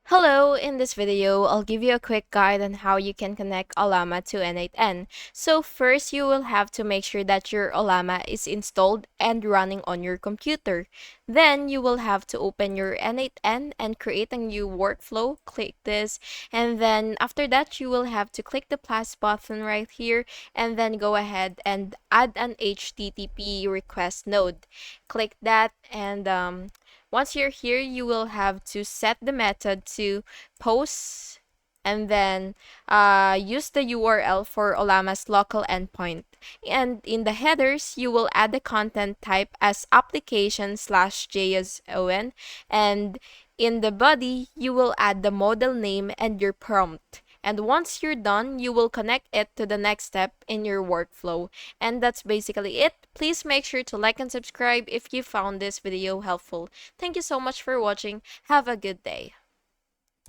Hello, in this video, I'll give you a quick guide on how you can connect Ollama to N8N. So first, you will have to make sure that your Ollama is installed and running on your computer. Then you will have to open your N8N and create a new workflow. Click this, and then after that, you will have to click the plus button right here, and then go ahead and add an HTTP request node. Click that, and once you're here, you will have to set the method to post and then use the URL for Ollama's local endpoint. And in the headers, you will add the content type as application/JSON. And in the body, you will add the model name and your prompt. And once you're done, you will connect it to the next step in your workflow. And that's basically it. Please make sure to like and subscribe if you found this video helpful. Thank you so much for watching. Have a good day.